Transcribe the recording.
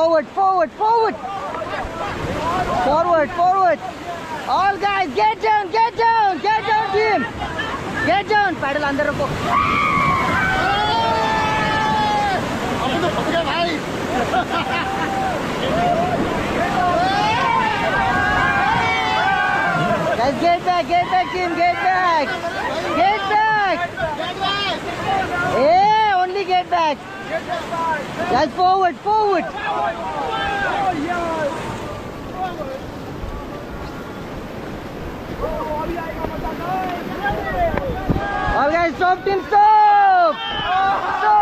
Forward, forward, forward. Forward, forward. All guys, get down, get down, get down, team. Get down. Paddle under the boat. Guys, get back, team, get back. Get back. Yeah, only get back. Guys, forward, forward. All guys, stop, team, stop. Stop.